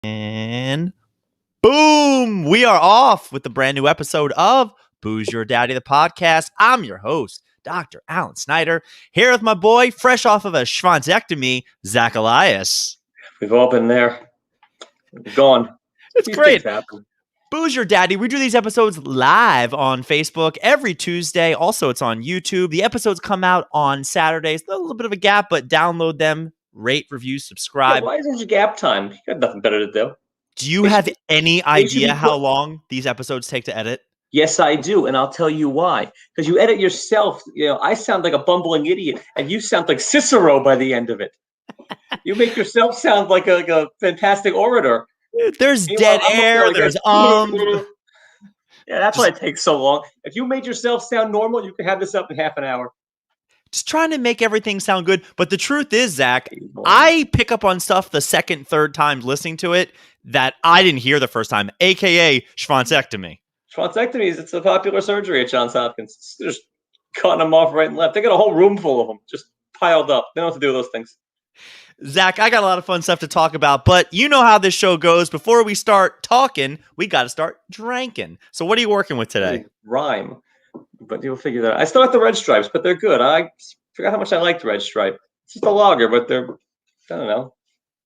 And boom, we are off with the brand new episode of Booze Your Daddy, the podcast. I'm your host, Dr. Alan Snyder, here with my boy, fresh off of a schwanzectomy, Zach Elias. We've all been there. Gone. It's These great. things happen. Booze Your Daddy. We do these episodes live on Facebook every Tuesday. Also, it's on YouTube. The episodes come out on Saturdays. A little bit of a gap, but download them, rate, review, subscribe. Yeah, why is there gap time? You got nothing better to do. Do you have any idea how long these episodes take to edit? Yes, I do, and I'll tell you why. Because you edit yourself. You know, I sound like a bumbling idiot, and you sound like Cicero by the end of it. You make yourself sound like a fantastic orator. There's dead air. There's Yeah, that's why it takes so long. If you made yourself sound normal, you could have this up in half an hour. Just trying to make everything sound good. But the truth is, Zach, I pick up on stuff the second, third time listening to it that I didn't hear the first time, aka schwanzectomy. Schwanzectomies, it's a popular surgery at Johns Hopkins. They're just cutting them off right and left. They got a whole room full of them just piled up. They don't know what to do with those things. Zach, I got a lot of fun stuff to talk about, but you know how this show goes. Before we start talking, we got to start drinking. So what are you working with today? Rhyme, but you'll figure that out. I still like the Red Stripes, but they're good. I forgot how much I liked Red Stripe. It's just a lager, but they're, I don't know,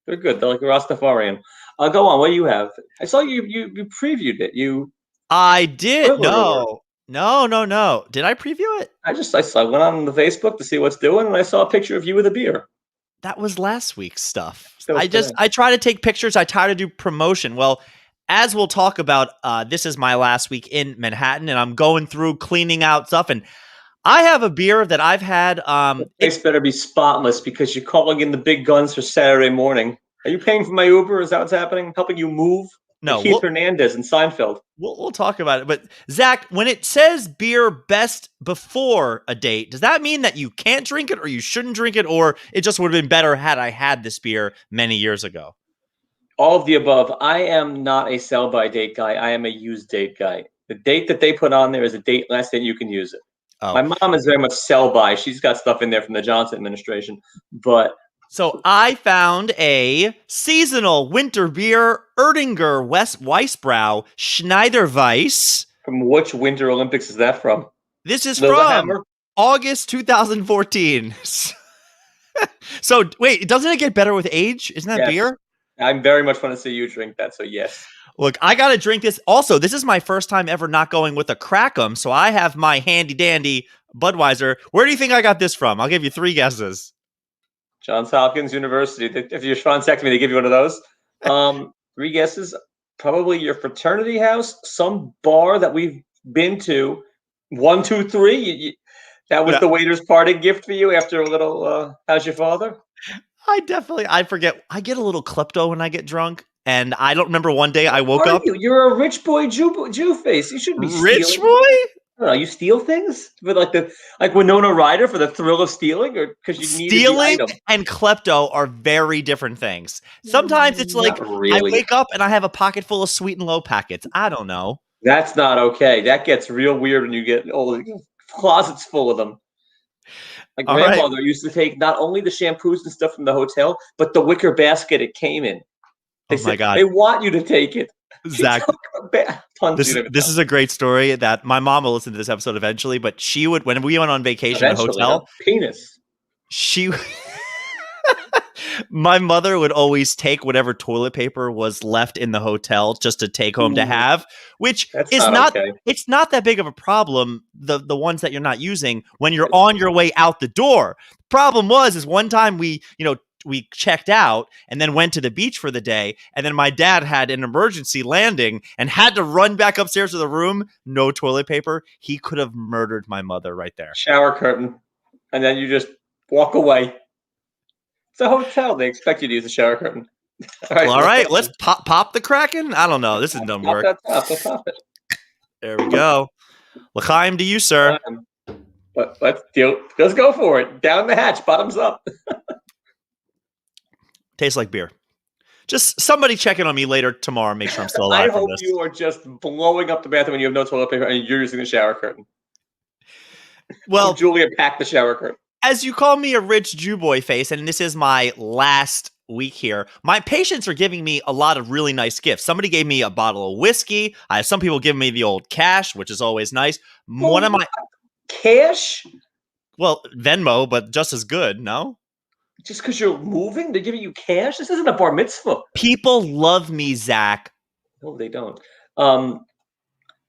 they're good. They're like a Rastafarian. Go on. What do you have? I saw you previewed it. I did. No. Did I preview it? I went on the Facebook to see what's doing, and I saw a picture of you with a beer. That was last week's stuff. I try to take pictures. I try to do promotion. Well, as we'll talk about, this is my last week in Manhattan, and I'm going through cleaning out stuff. And I have a beer that I've had. The place better be spotless because you're calling in the big guns for Saturday morning. Are you paying for my Uber? Is that what's happening? Helping you move? No. Keith Hernandez in Seinfeld. We'll talk about it. But Zach, when it says beer best before a date, does that mean that you can't drink it or you shouldn't drink it, or it just would have been better had I had this beer many years ago? All of the above. I am not a sell-by date guy. I am a use date guy. The date that they put on there is a date less than you can use it. Oh. My mom is very much sell-by. She's got stuff in there from the Johnson administration. So I found a seasonal winter beer, Erdinger Weissbrau Schneider Weiss. From which Winter Olympics is that from? This is from August 2014. So wait, doesn't it get better with age? Isn't that beer? I very much want to see you drink that, so yes. Look, I got to drink this. Also, this is my first time ever not going with a Crackum, so I have my handy-dandy Budweiser. Where do you think I got this from? I'll give you 3 guesses. Johns Hopkins University. If you're schwanzectomy, they give you one of those. 3 guesses. Probably your fraternity house, some bar that we've been to. 1, 2, 3. That was the waiter's parting gift for you after a little, how's your father? I forget. I get a little klepto when I get drunk. And I don't remember one day I woke up. You're a rich boy Jew face. You shouldn't be rich stealing. Boy? I don't know, you steal things for like Winona Ryder for the thrill of stealing, or because you need stealing and klepto are very different things. Sometimes it's like I wake up and I have a pocket full of Sweet and Low packets. I don't know. That's not okay. That gets real weird when you get closets full of them. My grandmother used to take not only the shampoos and stuff from the hotel, but the wicker basket it came in. My God! They want you to take it. Zach, this is a great story that my mom will listen to this episode eventually, but she would, when we went on vacation at a hotel, my mother would always take whatever toilet paper was left in the hotel just to take home to have, which is not okay. It's not that big of a problem. The ones that you're not using when you're on your way out the door. The problem is one time we checked out and then went to the beach for the day. And then my dad had an emergency landing and had to run back upstairs to the room. No toilet paper. He could have murdered my mother right there. Shower curtain. And then you just walk away. It's a hotel. They expect you to use the shower curtain. All right. Let's pop the Kraken. I don't know. This is dumb work. Let's pop it. There we go. L'chaim to you, sir. But let's go for it. Down the hatch. Bottoms up. Tastes like beer. Just somebody check in on me later tomorrow. Make sure I'm still alive. I hope you are just blowing up the bathroom when you have no toilet paper and you're using the shower curtain. Well, Julia packed the shower curtain. As you call me a rich Jew boy face, and this is my last week here. My patients are giving me a lot of really nice gifts. Somebody gave me a bottle of whiskey. I have some people giving me the old cash, which is always nice. One of my cash? Well, Venmo, but just as good, no? Just because you're moving, they're giving you cash? This isn't a bar mitzvah. People love me, Zach. No, they don't.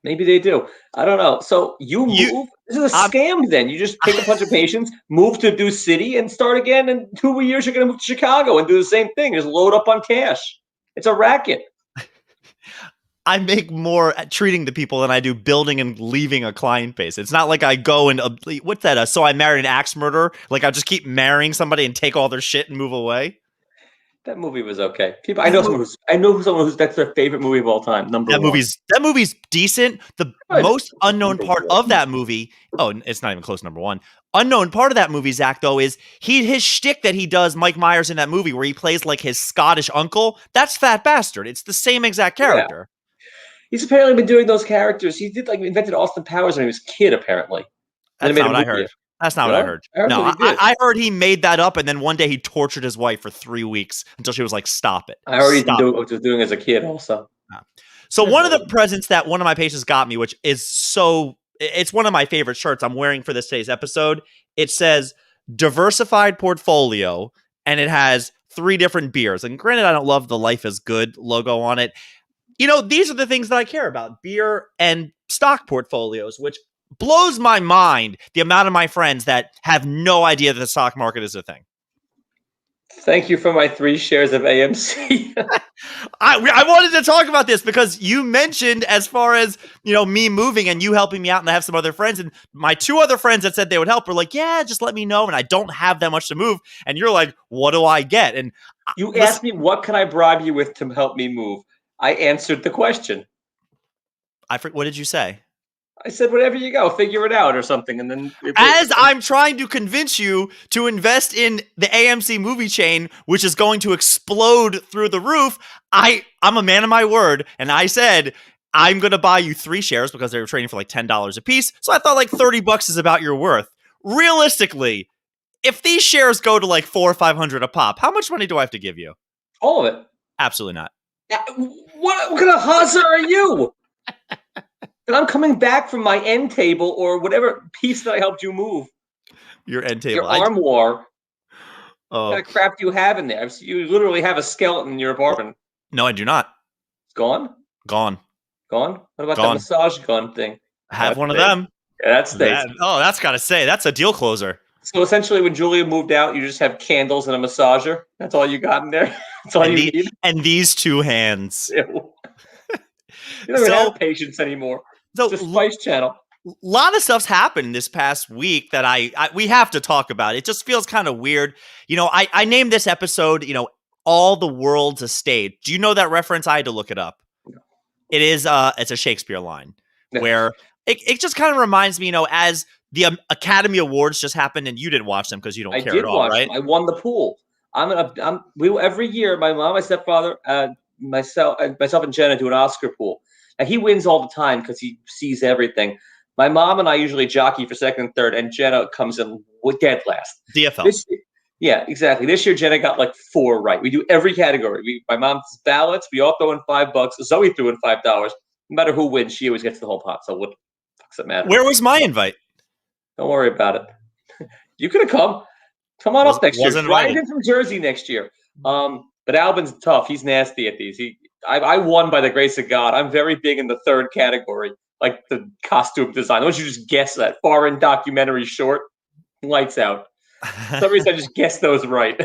Maybe they do. I don't know. So you move? This is a scam then. You just take a bunch of patients, move to a new city, and start again. In 2 years, you're going to move to Chicago and do the same thing. Just load up on cash. It's a racket. I make more at treating the people than I do building and leaving a client base. It's not like I go and what's that? So I married an axe murderer. Like I just keep marrying somebody and take all their shit and move away. That movie was okay. People, I know someone who's that's their favorite movie of all time. That movie's decent. The most unknown part of that movie. Oh, it's not even close. Number one. Unknown part of that movie, Zach, though, is his shtick that he does, Mike Myers in that movie, where he plays like his Scottish uncle. That's Fat Bastard. It's the same exact character. Yeah. He's apparently been doing those characters. He did invented Austin Powers when he was a kid. Apparently, that's not what I heard. That's not what I heard. No, I heard he made that up, and then one day he tortured his wife for 3 weeks until she was like, "Stop it." I already knew what I was doing as a kid, also. So one of the presents that one of my patients got me, which is it's one of my favorite shirts I'm wearing for today's episode. It says "Diversified Portfolio," and it has 3 different beers. And granted, I don't love the Life is Good logo on it. These are the things that I care about: beer and stock portfolios, which blows my mind, the amount of my friends that have no idea that the stock market is a thing. Thank you for my 3 shares of AMC. I wanted to talk about this because you mentioned as far as, me moving and you helping me out, and I have some other friends, and my 2 other friends that said they would help were like, yeah, just let me know. And I don't have that much to move. And you're like, what do I get? And you asked me, what can I bribe you with to help me move? I answered the question. What did you say? I said, whatever you go, figure it out or something. And then as I'm trying to convince you to invest in the AMC movie chain, which is going to explode through the roof, I'm a man of my word. And I said, I'm going to buy you 3 shares because they were trading for like $10 a piece. So I thought like $30 is about your worth. Realistically, if these shares go to like $400 or $500 a pop, how much money do I have to give you? All of it. Absolutely not. What kind of huzzer are you? And I'm coming back from my end table or whatever piece that I helped you move. Your end table. Your armoire. Oh. What kind of crap do you have in there? You literally have a skeleton in your apartment. No, I do not. It's gone? Gone. Gone? What about that massage gun thing? I have one of them. Yeah, that stays. That's got to say. That's a deal closer. So essentially, when Julia moved out, you just have candles and a massager. That's all you got in there? That's all you need? And these 2 hands. You don't even have patience anymore. So the Spice Channel. A lot of stuff's happened this past week that we have to talk about. It just feels kind of weird. I named this episode, All the World's a Stage. Do you know that reference? I had to look it up. No. It is it's a Shakespeare line where it just kind of reminds me, as the Academy Awards just happened, and you didn't watch them because you don't care at all, right? I won the pool. Every year, my mom, my stepfather, myself and Jenna do an Oscar pool. Now, he wins all the time because he sees everything. My mom and I usually jockey for second and third, and Jenna comes in dead last. DFL. Yeah, exactly. This year, Jenna got like 4 right. We do every category. My mom's ballots, we all throw in $5. Zoe threw in $5. No matter who wins, she always gets the whole pot. So what the fuck's it matter? Where was my invite? Don't worry about it. You could have come. Come on up next year. Fly in from Jersey next year. But Albin's tough. He's nasty at these. I won by the grace of God. I'm very big in the 3rd category, like the costume design. Why don't you just guess that? Foreign documentary short, lights out. For some reason, I just guessed those right.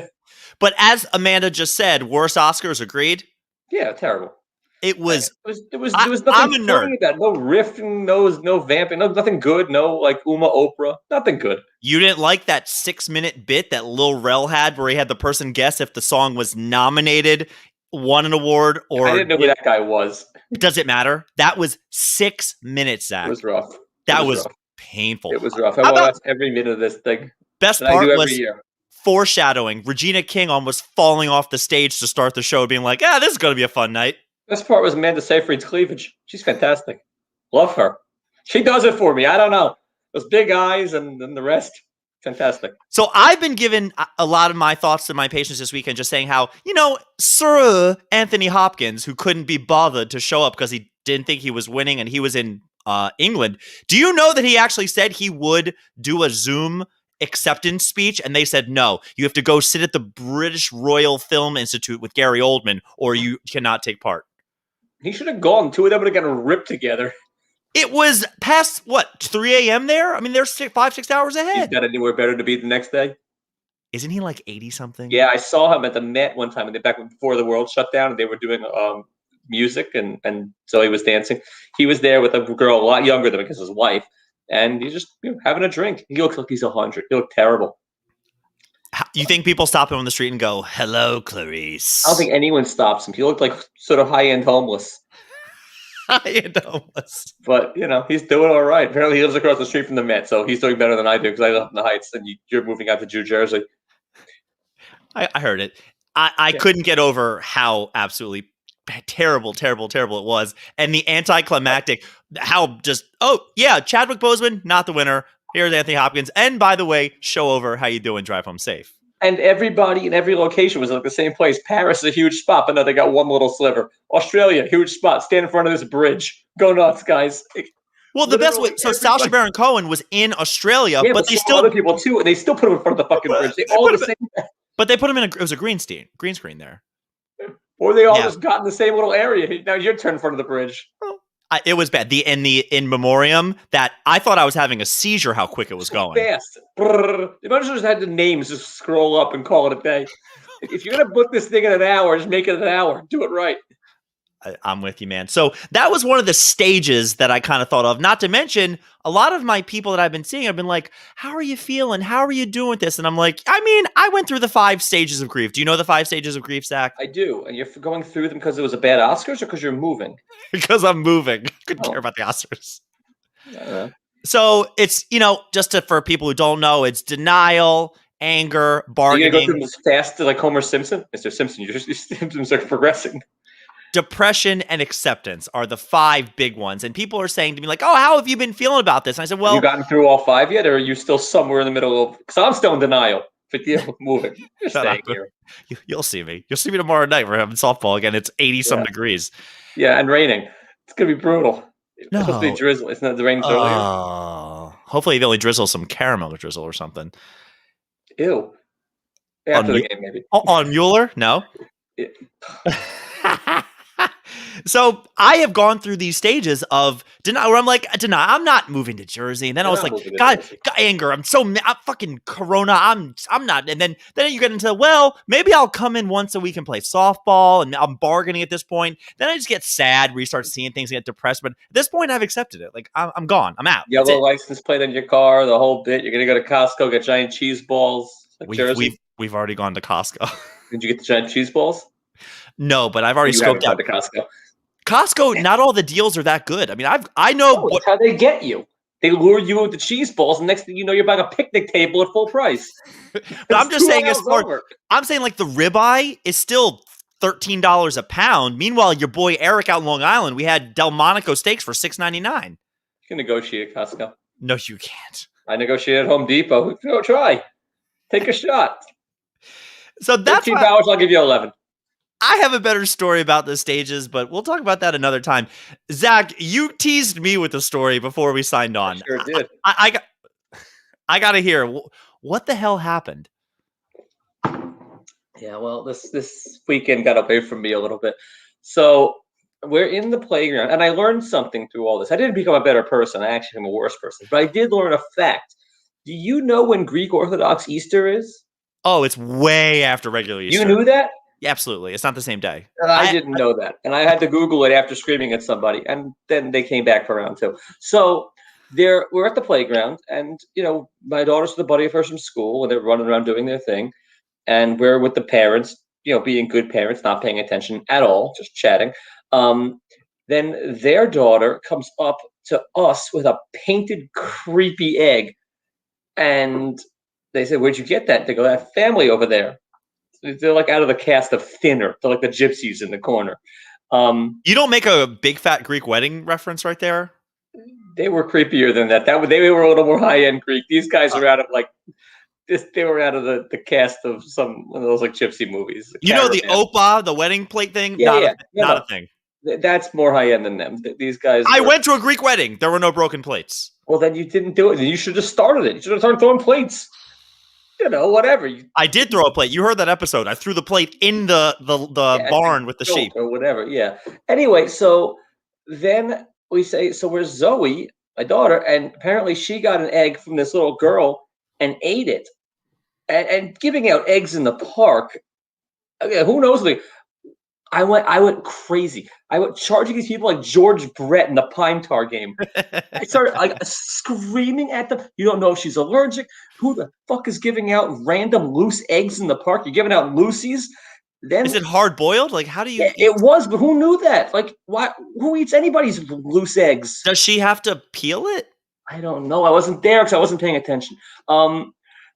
But as Amanda just said, worst Oscars, agreed? Yeah, terrible. It was nothing I'm a nerd. About no riffing, no vamping, nothing good, no like Uma Oprah, nothing good. You didn't like that 6-minute bit that Lil Rel had where he had the person guess if the song was nominated, won an award, or I didn't know who that guy was. Does it matter? That was 6 minutes, Zach. It was rough. That was painful. It was rough. I watched every minute of this thing. Best part was foreshadowing. Regina King almost falling off the stage to start the show, being like, this is going to be a fun night. Best part was Amanda Seyfried's cleavage. She's fantastic. Love her. She does it for me. I don't know. Those big eyes and the rest. Fantastic. So I've been given a lot of my thoughts to my patients this weekend, just saying how, Sir Anthony Hopkins, who couldn't be bothered to show up because he didn't think he was winning and he was in England. Do you know that he actually said he would do a Zoom acceptance speech? And they said, no, you have to go sit at the British Royal Film Institute with Gary Oldman or you cannot take part. He should have gone. Two of them would have gotten ripped together. It was past, 3 a.m. there? I mean, they're 5-6 hours ahead. He's got anywhere better to be the next day. Isn't he like 80-something? Yeah, I saw him at the Met one time, back before the world shut down, and they were doing music, and so he was dancing. He was there with a girl a lot younger than him, because his wife, and he's just having a drink. He looks like he's 100. He looked terrible. You think people stop him on the street and go, hello, Clarice? I don't think anyone stops him. He looked like sort of high-end homeless. But he's doing all right. Apparently, he lives across the street from the Met, so he's doing better than I do because I live in the Heights, and you're moving out to New Jersey. I heard it. I couldn't get over how absolutely terrible it was, and the anticlimactic. How just Chadwick Boseman not the winner. Here's Anthony Hopkins, and by the way, show over. How you doing? Drive home safe. And everybody in every location was like the same place. Paris is a huge spot, but no, they got one little sliver. Australia, huge spot. Stand in front of this bridge. Go nuts, guys. Well, the best way. So Sacha Baron Cohen was in Australia, but they still other people too, and they still put him in front of the fucking bridge. They all the same. But they put him in it was a green screen there. Or they all just got in the same little area. Now your turn in front of the bridge. It was bad. In memoriam that I thought I was having a seizure. How quick it was going. Fast. The just had the names just scroll up and call it a day. If you're gonna book this thing in an hour, just make it an hour. Do it right. I'm with you, man. So that was one of the stages that I kind of thought of. Not to mention, a lot of my people that I've been seeing have been like, how are you feeling? How are you doing with this? And I'm like, I went through the 5 stages of grief. Do you know the 5 stages of grief, Zach? I do. And you're going through them because it was a bad Oscars or because you're moving? Because I'm moving. Couldn't care about the Oscars. So it's, for people who don't know, it's denial, anger, bargaining. You're going to go through them as fast like Homer Simpson? Mr. Simpson, your symptoms are progressing. Depression and acceptance are the 5 big ones. And people are saying to me like, oh, how have you been feeling about this? And I said, well. Have you gotten through all 5 yet? Or are you still somewhere in the middle of, because I'm still in denial. But moving. You're staying here. You'll see me. You'll see me tomorrow night. We're having softball again. It's 80-some degrees. Yeah, and raining. It's going to be brutal. No. It's supposed to be drizzle. It's not the rain earlier. Hopefully they only drizzle some caramel drizzle or something. Ew. After the game, maybe. On Mueller? No. So I have gone through these stages of denial where I'm like, I'm not moving to Jersey. And then I was like, God, anger. I'm fucking Corona. I'm not. And then you get into, well, maybe I'll come in once a week and play softball. And I'm bargaining at this point. Then I just get sad where you start seeing things and get depressed. But at this point, I've accepted it. Like, I'm gone. I'm out. Yellow license plate on your car, the whole bit. You're going to go to Costco, get giant cheese balls. Like we've already gone to Costco. Did you get the giant cheese balls? No, but I've already scoped out to Costco. Costco, not all the deals are that good. I mean, I know that's how they get you. They lure you with the cheese balls, and next thing you know, you're buying a picnic table at full price. But I'm just saying, I'm saying like the ribeye is still $13 a pound. Meanwhile, your boy Eric out in Long Island, we had Delmonico steaks for $6.99. You can negotiate at Costco. No, you can't. I negotiated at Home Depot. Go try. Take a shot. So that's $15. I'll give you 11. I have a better story about the stages, but we'll talk about that another time. Zach, you teased me with a story before we signed on. I sure did. I got to hear what the hell happened. Yeah, well, this weekend got away from me a little bit. So we're in the playground, and I learned something through all this. I didn't become a better person. I actually am a worse person, but I did learn a fact. Do you know when Greek Orthodox Easter is? Oh, it's way after regular Easter. You knew that? Yeah, absolutely. It's not the same day. I didn't know that. And I had to Google it after screaming at somebody. And then they came back for round 2. So we're at the playground. And, my daughter's with a buddy of hers from school. And they're running around doing their thing. And we're with the parents, being good parents, not paying attention at all, just chatting. Then their daughter comes up to us with a painted, creepy egg. And they said, where'd you get that? They go, that family over there. They're like out of the cast of Thinner. They're like the gypsies in the corner. You don't make a big fat Greek wedding reference right there? They were creepier than that. They were a little more high-end Greek. These guys are out of like they were out of the cast of one of those like gypsy movies. You know the Opa, the wedding plate thing? Yeah, not a thing. That's more high end than them. These guys. I went to a Greek wedding. There were no broken plates. Well, then you didn't do it. You should have started it. You should have started throwing plates. Whatever. I did throw a plate. You heard that episode. I threw the plate in the barn with the sheep. Or whatever, yeah. Anyway, so then we say, so where's Zoe, my daughter? And apparently she got an egg from this little girl and ate it. And giving out eggs in the park, who knows? I went crazy. I went charging these people like George Brett in the Pine Tar game. I started screaming at them. You don't know if she's allergic. Who the fuck is giving out random loose eggs in the park? You're giving out Lucy's. Then is it hard boiled? Like, how do you? It was, but who knew that? Like, why? Who eats anybody's loose eggs? Does she have to peel it? I don't know. I wasn't there because I wasn't paying attention.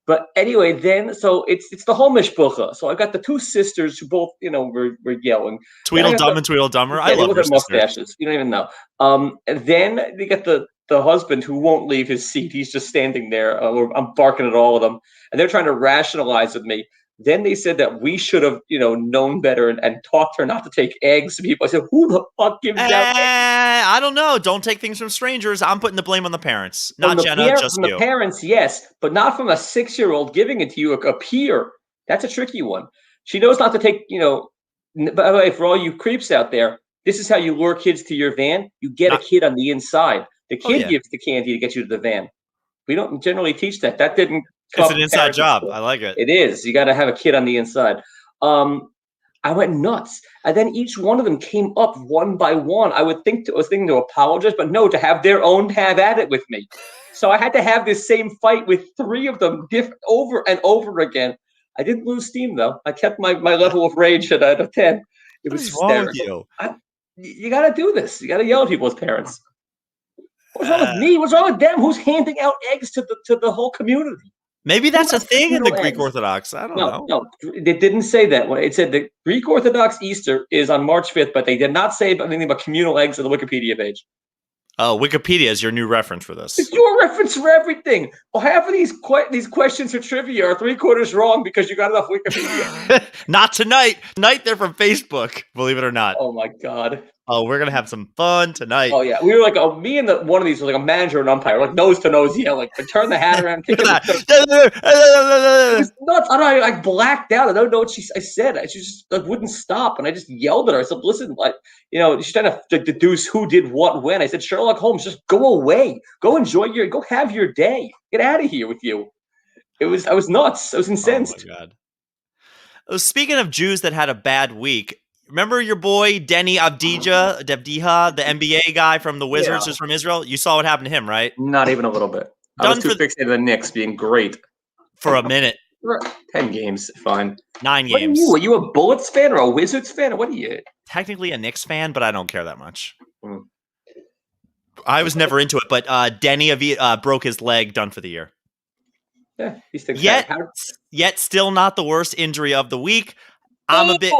But anyway, then so it's the whole mishpucha. So I got the two sisters who both, were yelling. Tweedledum and Tweedledummer. I love their mustaches. You don't even know. And then they get the husband who won't leave his seat. He's just standing there. I'm barking at all of them, and they're trying to rationalize with me. Then they said that we should have, known better and taught her not to take eggs to people. I said, who the fuck gives out eggs? I don't know. Don't take things from strangers. I'm putting the blame on the parents, not Jenna, just you. The parents, yes, but not from a 6-year-old giving it to you, a peer. That's a tricky one. She knows not to take, by the way, for all you creeps out there, this is how you lure kids to your van. You get a kid on the inside. The kid gives the candy to get you to the van. We don't generally teach that. That didn't. It's an inside job. I like it. It is. You got to have a kid on the inside. I went nuts. And then each one of them came up one by one. I was thinking to apologize, but no, to have their own have at it with me. So I had to have this same fight with 3 of them over and over again. I didn't lose steam, though. I kept my level of rage at a 10. It was hysterical. You got to do this. You got to yell at people as parents. What's wrong with me? What's wrong with them? Who's handing out eggs to the whole community? Maybe that's a thing in the Greek Orthodox. I don't know. No, it didn't say that. It said the Greek Orthodox Easter is on March 5th, but they did not say anything about communal eggs on the Wikipedia page. Oh, Wikipedia is your new reference for this. It's your reference for everything. Well, half of these questions for trivia are 3/4 wrong because you got it off Wikipedia. Not tonight. Tonight they're from Facebook, believe it or not. Oh, my God. Oh, we're going to have some fun tonight. Oh, yeah. We were like, me and one of these was like a manager and umpire, like nose to nose yelling. Like, turn the hat around. Kick it was nuts. I blacked out. I don't know what I said. She just wouldn't stop. And I just yelled at her. I said, listen, she's trying to deduce who did what when. I said, Sherlock Holmes, just go away. Go go have your day. Get out of here with you. I was nuts. I was incensed. Oh, my God. Speaking of Jews that had a bad week, remember your boy Denny Avdija, the NBA guy from the Wizards, who's from Israel? You saw what happened to him, right? Not even a little bit. I was too fixated on the Knicks being great. For a minute. 10 games, fine. 9 games. Are you a Bullets fan or a Wizards fan? Or what are you? Technically a Knicks fan, but I don't care that much. I was never into it, but Denny broke his leg, done for the year. Yeah, yet still not the worst injury of the week. I'm a bit.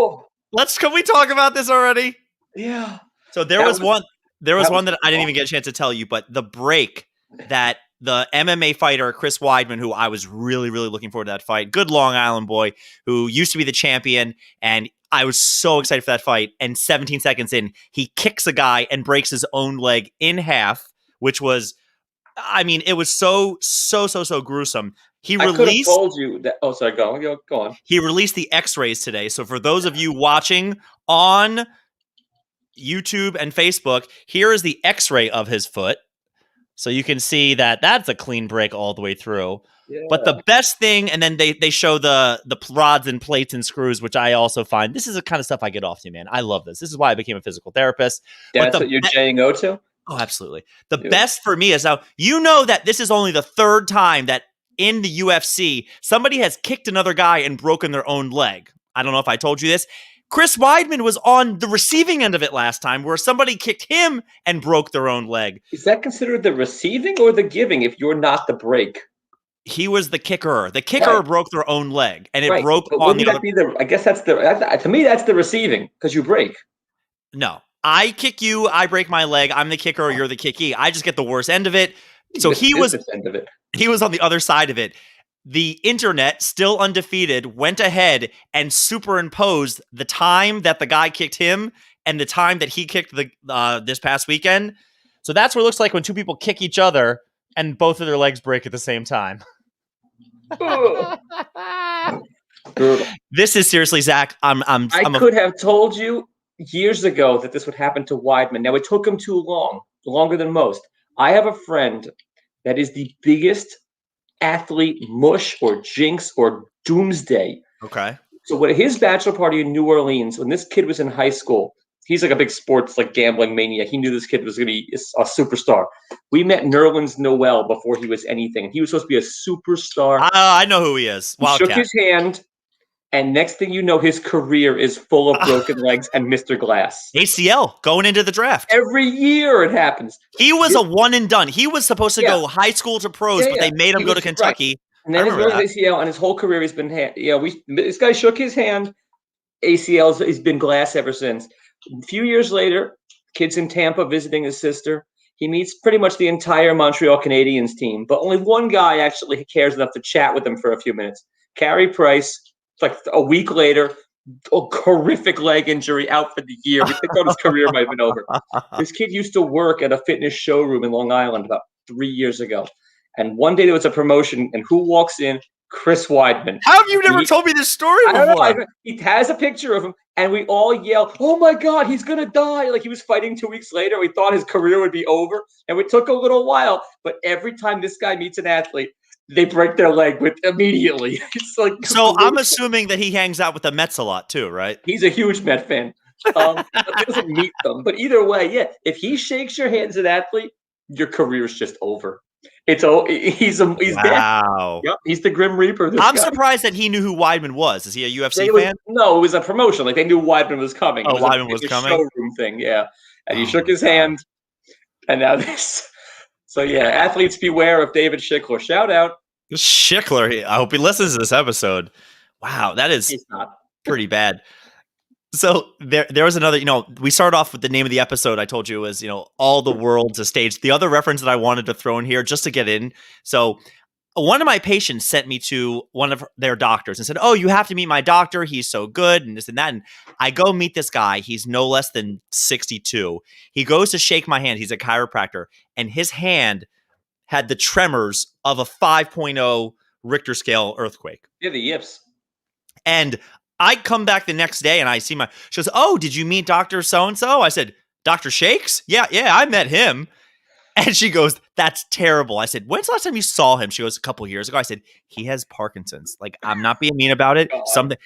Can we talk about this already? Yeah. So there was one that I didn't even get a chance to tell you, but the break that the MMA fighter Chris Weidman, who I was really, really looking forward to that fight, good Long Island boy who used to be the champion, and I was so excited for that fight. And 17 seconds in, he kicks a guy and breaks his own leg in half, which was. I mean, it was so gruesome. I could have told you that. Oh, sorry. Go on. He released the X-rays today. So for those of you watching on YouTube and Facebook, here is the X-ray of his foot. So you can see that that's a clean break all the way through. Yeah. But the best thing, and then they show the rods and plates and screws, which I also find, this is the kind of stuff I get off to, man. I love this. This is why I became a physical therapist. That's what you're J-O to? Oh, absolutely. The best for me is now, that this is only the 3rd time that in the UFC, somebody has kicked another guy and broken their own leg. I don't know if I told you this. Chris Weidman was on the receiving end of it last time where somebody kicked him and broke their own leg. Is that considered the receiving or the giving if you're not the break? He was the kicker. The kicker broke their own leg, and it broke on the other. I guess to me, that's the receiving because you break. No. I kick you, I break my leg, I'm the kicker, you're the kickee. I just get the worst end of it. So he was on the other side of it. the internet, still undefeated, went ahead and superimposed the time that the guy kicked him and the time that he kicked the this past weekend. So that's what it looks like when two people kick each other and both of their legs break at the same time. This is seriously, Zach. I could have told you years ago that this would happen to Weidman. Now, it took him too long, longer than most. I have a friend that is the biggest athlete mush or jinx or doomsday. Okay. So when his bachelor party in New Orleans, when this kid was in high school, he's like a big sports like gambling maniac. He knew this kid was going to be a superstar. We met Nerlens Noel before he was anything. He was supposed to be a superstar. I know who he is. Wildcat. He shook his hand, and next thing you know, his career is full of broken legs and Mr. Glass. ACL going into the draft. Every year it happens. He was a one and done. He was supposed to go high school to pros, but they made him go to Kentucky. Right. And then his ACL, and his whole career has been this guy shook his hand. ACL has been Glass ever since. A few years later, kid's in Tampa visiting his sister. He meets pretty much the entire Montreal Canadiens team, but only one guy actually cares enough to chat with him for a few minutes. Carey Price. It's like a week later, a horrific leg injury, out for the year. We thought his career might have been over. This kid used to work at a fitness showroom in Long Island about 3 years ago. And one day there was a promotion, and who walks in? Chris Weidman. How have you never told me this story before? I don't know. He has a picture of him, and we all yell, "Oh my God, he's going to die." Like he was fighting 2 weeks later. We thought his career would be over, and it took a little while. But every time this guy meets an athlete, they break their leg immediately. It's like so. I'm assuming that he hangs out with the Mets a lot too, right? He's a huge Met fan. He doesn't meet them, but either way, yeah. If he shakes your hand as an athlete, your career's just over. He's wow. Yep, he's the Grim Reaper. I'm surprised that he knew who Weidman was. Is he a UFC fan? No, it was a promotion. Like they knew Weidman was coming. Oh, Weidman was coming. Showroom thing, yeah. And he shook his hand, and now this. So yeah, athletes beware of David Schickler. Shout out Schickler. I hope he listens to this episode. Wow, that is pretty bad. So there was another, we started off with the name of the episode. I told you was, all the world's a stage. The other reference that I wanted to throw in here just to get in. So one of my patients sent me to one of their doctors and said, "Oh, you have to meet my doctor. He's so good," and this and that. And I go meet this guy. He's no less than 62. He goes to shake my hand. He's a chiropractor, and his hand had the tremors of a 5.0 Richter scale earthquake. Yeah, the yips. And I come back the next day and I see she goes, "Oh, did you meet Dr. So-and-so?" I said, "Dr. Shakes? Yeah, I met him." And she goes, "That's terrible." I said, "When's the last time you saw him?" She goes, "A couple years ago." I said, "He has Parkinson's. Like, I'm not being mean about it.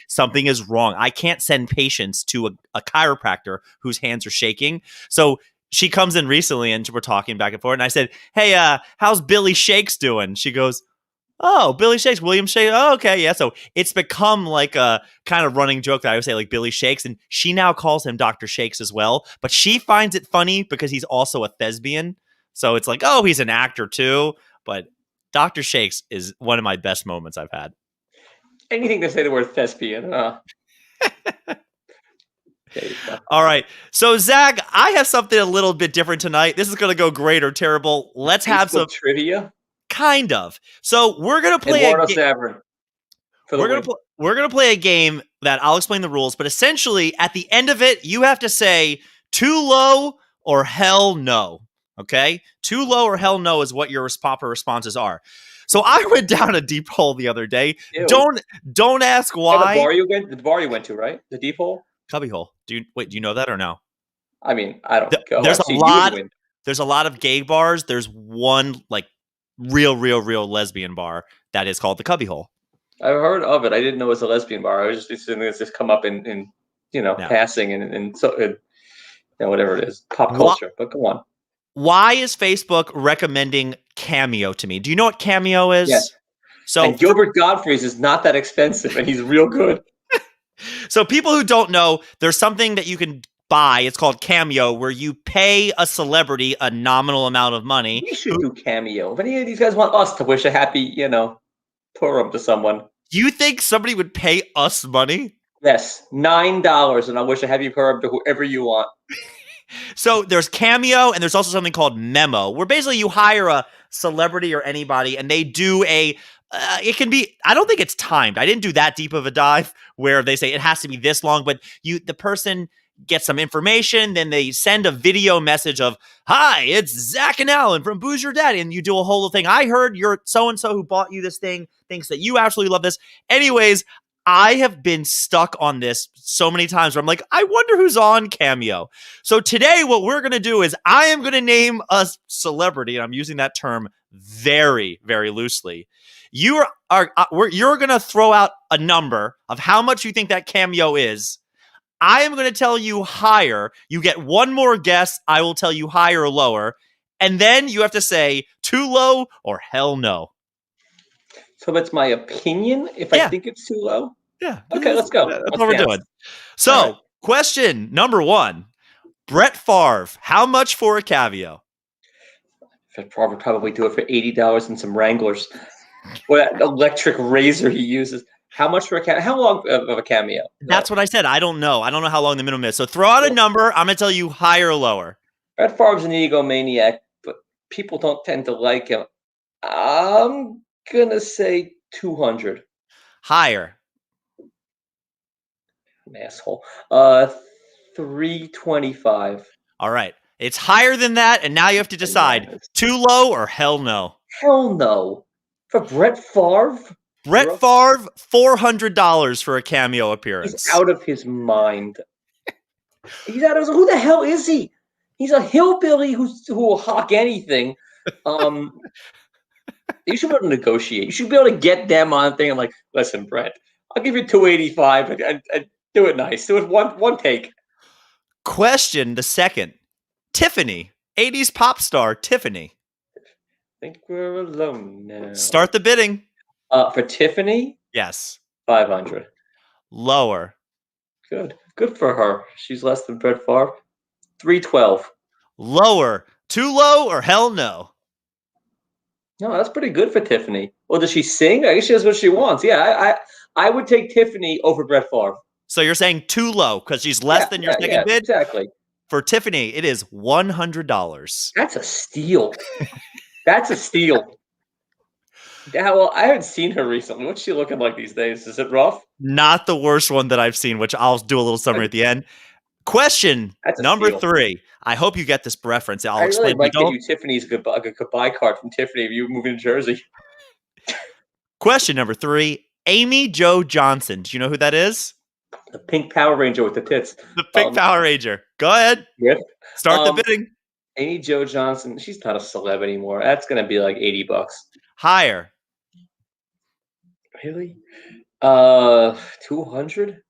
Something is wrong. I can't send patients to a chiropractor whose hands are shaking." So she comes in recently and we're talking back and forth. And I said, "Hey, how's Billy Shakes doing?" She goes, "Oh, Billy Shakes, William Shakes. Oh, okay, yeah." So it's become like a kind of running joke that I would say like Billy Shakes, and she now calls him Dr. Shakes as well. But she finds it funny because he's also a thespian. So it's like, oh, he's an actor too. But Dr. Shakes is one of my best moments I've had. Anything to say the word thespian. All right. So, Zach, I have something a little bit different tonight. This is going to go great or terrible. Let's have some trivia. Kind of. So we're gonna play. We're gonna play a game that I'll explain the rules, but essentially at the end of it, you have to say too low or hell no. Okay, too low or hell no is what your proper responses are. So I went down a deep hole the other day. Ew. Don't ask why. The bar you went to, right? The deep hole. Cubby hole. Do you know that or no? I mean, I don't go. There's a lot of gay bars. There's one like real lesbian bar that is called the Cubby Hole. I've heard of it. I didn't know it was a lesbian bar. I was just assuming it's just come up in passing and so whatever it is, pop culture. But go on. Why is Facebook recommending Cameo to me? Do you know what Cameo is? Yes. So and Gilbert Gottfried's is not that expensive, and he's real good. So people who don't know, there's something that you can buy. It's called Cameo, where you pay a celebrity a nominal amount of money. We should do Cameo. If any of these guys want us to wish a happy, Purim to someone. You think somebody would pay us money? Yes, $9, and I'll wish a happy Purim to whoever you want. So there's Cameo, and there's also something called Memo, where basically you hire a celebrity or anybody, and they do a It can be. I don't think it's timed. I didn't do that deep of a dive where they say it has to be this long, but the person gets some information, then they send a video message of, "Hi, it's Zach and Alan from Booze Your Daddy," and you do a whole thing. I heard your so and so who bought you this thing thinks that you absolutely love this. Anyways, I have been stuck on this so many times where I'm like, I wonder who's on Cameo. So today, what we're going to do is I am going to name a celebrity, and I'm using that term very, very loosely. You're going to throw out a number of how much you think that Cameo is. I am going to tell you higher. You get one more guess. I will tell you higher or lower. And then you have to say too low or hell no. So that's my opinion if I think it's too low? Yeah. Okay, let's go. That's what we're doing. So, question number 1. Brett Favre, how much for a Cameo? Brett Favre would probably do it for $80 and some Wranglers. Or that electric razor he uses. How much for a Cameo? How long of a Cameo? That's what I said. I don't know. I don't know how long the minimum is. So throw out a number. I'm going to tell you higher or lower. Brett Favre's an egomaniac, but people don't tend to like him. I'm going to say 200. Higher. I'm an asshole. 325. All right. It's higher than that, and now you have to decide too low or hell no. Hell no. For Brett Favre? Brett Favre, $400 for a Cameo appearance. He's out of his mind. He's out of his. Who the hell is he? He's a hillbilly who will hawk anything. You should be able to negotiate. You should be able to get them on thing. I'm like, listen, Brett, I'll give you $285 and do it nice. Do it one take. Question the second. Tiffany, 80s pop star Tiffany. I think we're alone now. Start the bidding. For Tiffany? Yes. 500. Lower. Good for her. She's less than Brett Favre. 312. Lower. Too low or hell no? No, that's pretty good for Tiffany. Well, does she sing? I guess she does what she wants. Yeah, I would take Tiffany over Brett Favre. So you're saying too low because she's less than your second bid? Exactly. For Tiffany, it is $100. That's a steal. That's a steal. Yeah, well, I haven't seen her recently. What's she looking like these days? Is it rough? Not the worst one that I've seen, which I'll do a little summary at the end. Question number 3. I hope you get this reference. I'll explain. I might give you Tiffany's goodbye card from Tiffany if you move in Jersey. Question number 3. Amy Jo Johnson. Do you know who that is? The pink Power Ranger with the tits. The pink Power Ranger. Go ahead. Yeah. Start the bidding. Amy Jo Johnson. She's not a celeb anymore. That's going to be like $80. Higher. Really? 200?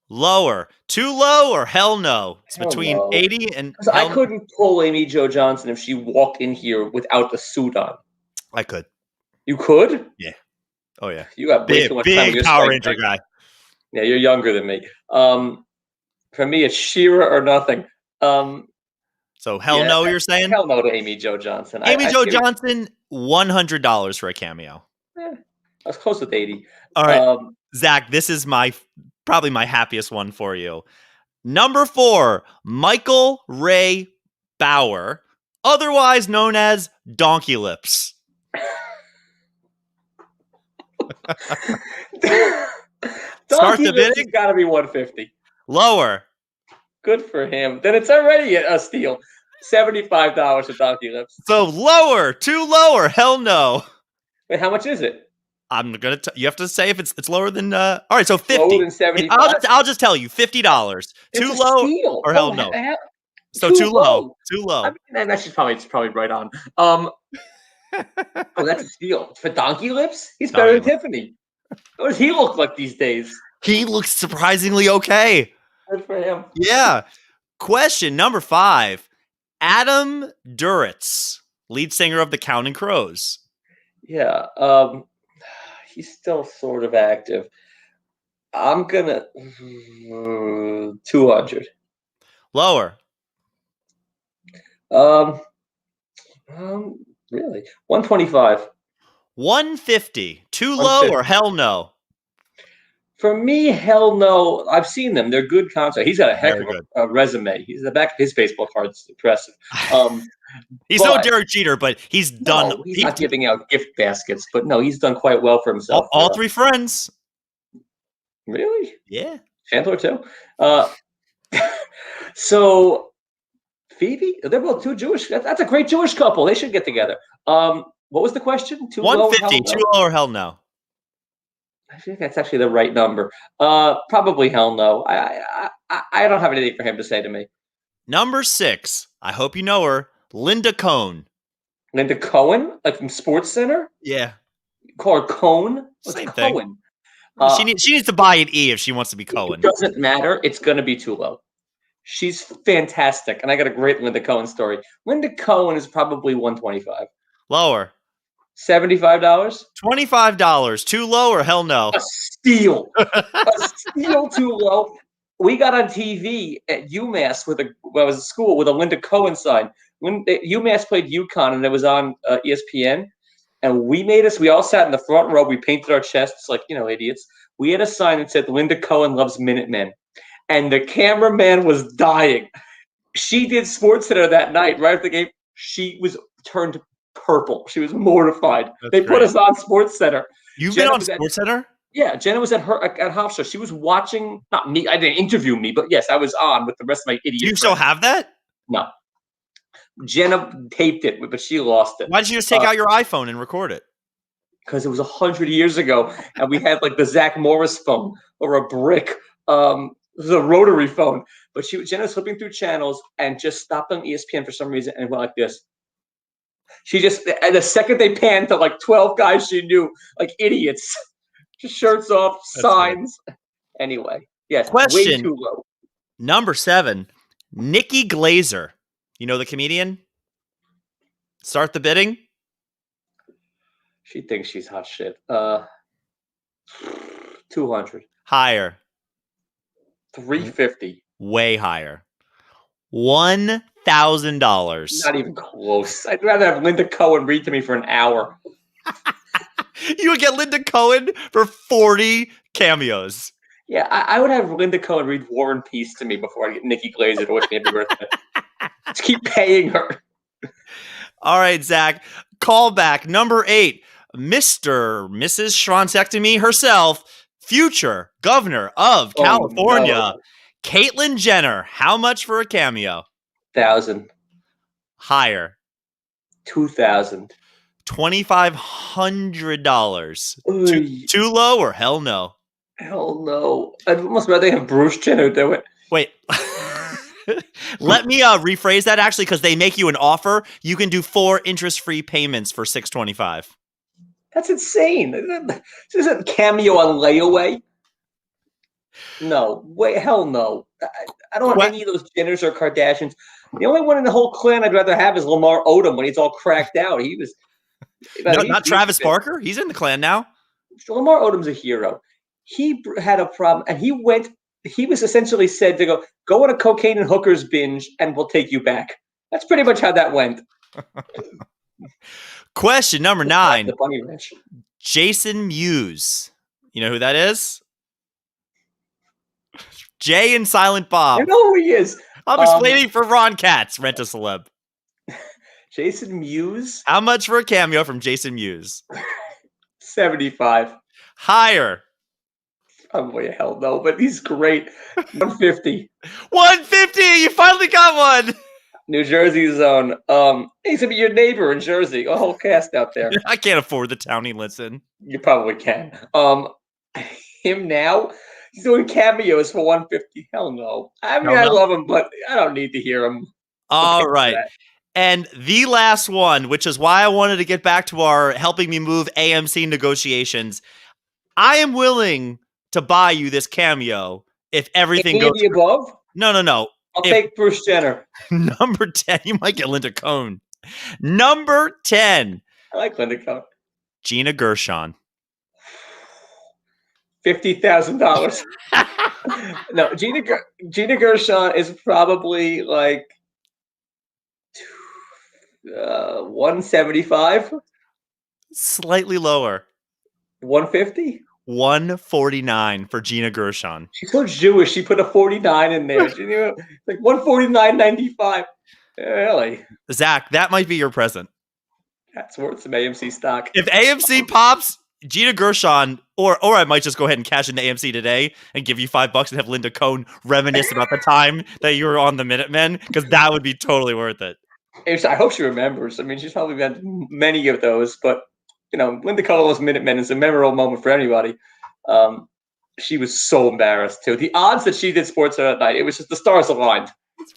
Lower. Too low or hell no? It's between 80 and I couldn't pull Amy Jo Johnson if she walked in here without the suit on. I could. You could? Yeah. Oh yeah. You got way too much time. Big Power Ranger guy. Yeah, you're younger than me. For me, it's She-Ra or nothing. So hell no, you're saying? Hell no to Amy Jo Johnson. Amy Jo Johnson, $100 for a Cameo. I was close with 80. All right, Zach, this is probably my happiest one for you. Number 4, Michael Ray Bauer, otherwise known as Donkey Lips. Start the bidding. Got to be 150. Lower. Good for him. Then it's already a steal. $75 for Donkey Lips. So lower, too lower. Hell no. Wait, how much is it? I'm gonna. You have to say if it's lower than. All right, so 50. Lower than 75. I'll just tell you $50. Too low or hell no? So too low. Too low. I mean, that's probably right on. Oh, that's a steal for Donkey Lips. He's better than Tiffany. What does he look like these days? He looks surprisingly okay. Good for him. Yeah. Question number 5. Adam Duritz, lead singer of the Counting Crows. Yeah. He's still sort of active. I'm gonna 200. Lower. Really? 125. 150. Too low or hell no? For me, hell no. I've seen them. They're good concerts. He's got a heck Very of good. a resume. He's the back of his baseball card's impressive. He's no Derek Jeter, but he's done. No, he's not giving out gift baskets, but no, he's done quite well for himself. All three friends. Really? Yeah. Chandler too. So Phoebe, they're both two Jewish. That's a great Jewish couple. They should get together. What was the question? 150. Too low or hell no? I think that's actually the right number. Probably hell no. I don't have anything for him to say to me. Number 6. I hope you know her. Linda Cohn. Linda Cohen, like from Sports Center. Yeah. You call her Cohn. What's Same Cohen? Thing. She needs to buy an E if she wants to be Cohen. It doesn't matter. It's going to be too low. She's fantastic, and I got a great Linda Cohen story. Linda Cohen is probably $125. Lower. $75. $25. Too low or hell no? A steal. A steal too low. We got on TV at UMass I was at school with a Linda Cohen sign. When UMass played UConn and it was on ESPN, and we all sat in the front row. We painted our chests like, idiots. We had a sign that said Linda Cohen loves Minutemen. And the cameraman was dying. She did SportsCenter that night, right after the game. She was turned purple. She was mortified. They put us on SportsCenter. You've been on SportsCenter? Yeah, Jenna was at Hofstra. She was watching, not me. I didn't interview me, but yes, I was on with the rest of my idiots. Do you still have that? No. Jenna taped it, but she lost it. Why did you just take out your iPhone and record it? Because it was 100 years ago, and we had like the Zach Morris phone or a brick. It was a rotary phone, but Jenna was flipping through channels and just stopped on ESPN for some reason and went like this. She just, and the second they panned to like 12 guys she knew, like idiots, just shirts off, signs. Anyway, yes, question, way too low. Number 7, Nikki Glazer. You know the comedian? Start the bidding. She thinks she's hot shit. 200. Higher. 350. Way higher. $1,000. Not even close. I'd rather have Linda Cohen read to me for an hour. You would get Linda Cohen for 40 cameos. Yeah, I would have Linda Cohen read War and Peace to me before I get Nikki Glazer to wish me happy birthday. Let's keep paying her. All right, Zach. Call back. Number 8. Mrs. Schronzectomy herself, future governor of California, no. Caitlyn Jenner. How much for a cameo? 1,000. Higher. 2,000. $2,500. Too low or hell no? Hell no. I'd almost rather have Bruce Jenner do it. Wait. Let me rephrase that actually, because they make you an offer. You can do 4 interest-free payments for $625. That's insane. This isn't cameo on layaway. No. Hell no. I don't want any of those Jenners or Kardashians. The only one in the whole clan I'd rather have is Lamar Odom when he's all cracked out. He was not Travis Barker. He's in the clan now. Lamar Odom's a hero. He had a problem, and he was essentially said to go on a cocaine and hookers binge, and we'll take you back. That's pretty much how that went. Question number 9. The Bunny Ranch. Jason Mewes. You know who that is? Jay and Silent Bob. I know who he is. I'm just waiting for Ron Katz, Rent a Celeb. Jason Mewes? How much for a cameo from Jason Mewes? 75. Higher. Probably hell no, but he's great. 150. 150! You finally got one! New Jersey zone. He's gonna be your neighbor in Jersey. A whole cast out there. I can't afford the town he lives in. You probably can. Him now, he's doing cameos for 150. Hell no. I mean, I love him, but I don't need to hear him. All right. And the last one, which is why I wanted to get back to our helping me move AMC negotiations. I am willing to buy you this cameo if everything goes above. No. I'll take Bruce Jenner. Number 10. You might get Linda Cohn. Number 10. I like Linda Cohn. Gina Gershon. $50,000. No, Gina Gershon is probably like 175. Slightly lower. 150. $149 for Gina Gershon. She's so Jewish. She put a 49 in there. She knew like 149.95. Really? Zach, that might be your present. That's worth some AMC stock. If AMC pops, Gina Gershon, or I might just go ahead and cash into AMC today and give you $5 and have Linda Cohn reminisce about the time that you were on the Minutemen, because that would be totally worth it. I hope she remembers. I mean, she's probably had many of those, but Linda Cohn's Minutemen is a memorable moment for anybody. She was so embarrassed too. The odds that she did sports that night, it was just the stars aligned.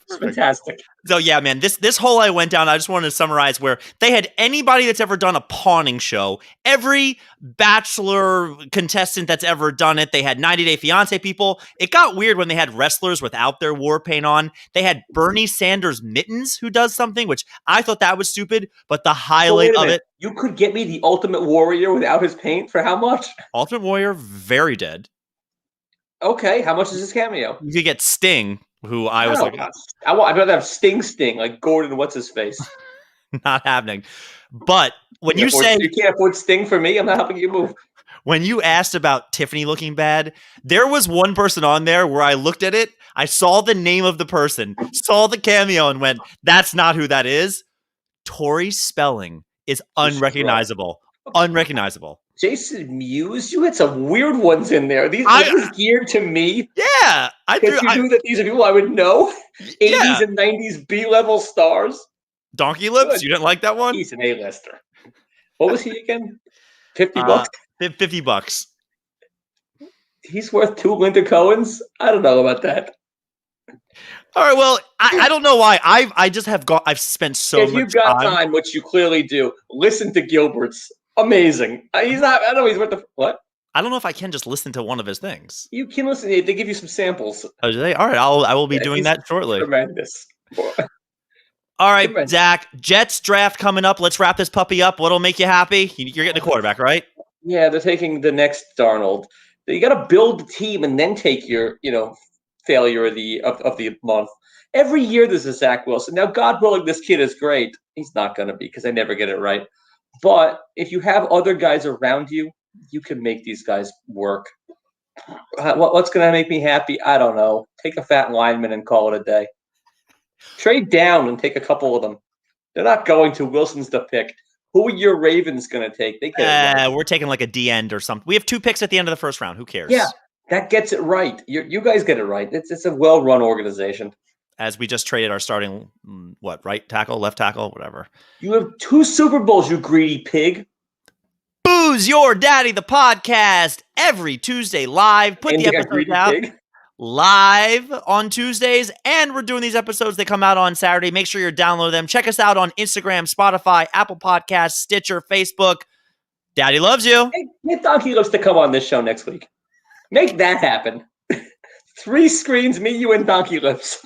It's fantastic. So yeah, man, this whole I went down, I just wanted to summarize where they had anybody that's ever done a pawning show, every Bachelor contestant that's ever done it. They had 90 Day Fiance people. It got weird when they had wrestlers without their war paint on. They had Bernie Sanders mittens who does something, which I thought that was stupid, but the highlight of it. You could get me the Ultimate Warrior without his paint for how much? Ultimate Warrior, very dead. Okay, how much is his cameo? You could get Sting, who I was like, I'd rather have Sting, like Gordon, what's his face? Not happening. But when you say you can't afford Sting for me, I'm not helping you move. When you asked about Tiffany looking bad, there was one person on there where I looked at it, I saw the name of the person, saw the cameo, and went, "That's not who that is." Tori Spelling is unrecognizable. Unrecognizable. Jason Mewes, you had some weird ones in there. These was geared to me. Yeah, you knew that these are people I would know. 80s and 90s B-level stars. Donkey Lips, good. You didn't like that one? He's an A-lister. What was he again? $50? $50. He's worth 2 Linda Cohens? I don't know about that. All right, well, I don't know why. I just have I've spent so much time. If you've got time, which you clearly do, listen to Gilbert's. Amazing. He's not. I don't know. He's worth the what? I don't know if I can just listen to one of his things. You can listen. They give you some samples. Oh, do they? All right. I will be doing that shortly. Tremendous. All right, Zach. Jets draft coming up. Let's wrap this puppy up. What'll make you happy? You're getting a quarterback, right? Yeah, they're taking the next Darnold. You got to build the team and then take your, failure of the month. Every year there's a Zach Wilson. Now, God willing, this kid is great. He's not going to be because I never get it right. But if you have other guys around you, you can make these guys work. What's going to make me happy? I don't know. Take a fat lineman and call it a day. Trade down and take a couple of them. They're not going to. Wilson's the pick. Who are your Ravens going to take? We're taking like a D end or something. We have 2 picks at the end of the first round. Who cares? Yeah, that gets it right. You guys get it right. It's a well-run organization. As we just traded our starting, right tackle, left tackle, whatever. You have 2 Super Bowls, you greedy pig. Booze Your Daddy, the podcast, every Tuesday live. Put the episodes out live on Tuesdays, and we're doing these episodes. They come out on Saturday. Make sure you're downloading them. Check us out on Instagram, Spotify, Apple Podcasts, Stitcher, Facebook. Daddy loves you. Get Donkey Lips to come on this show next week. Make that happen. 3 screens, me, you, and Donkey Lips.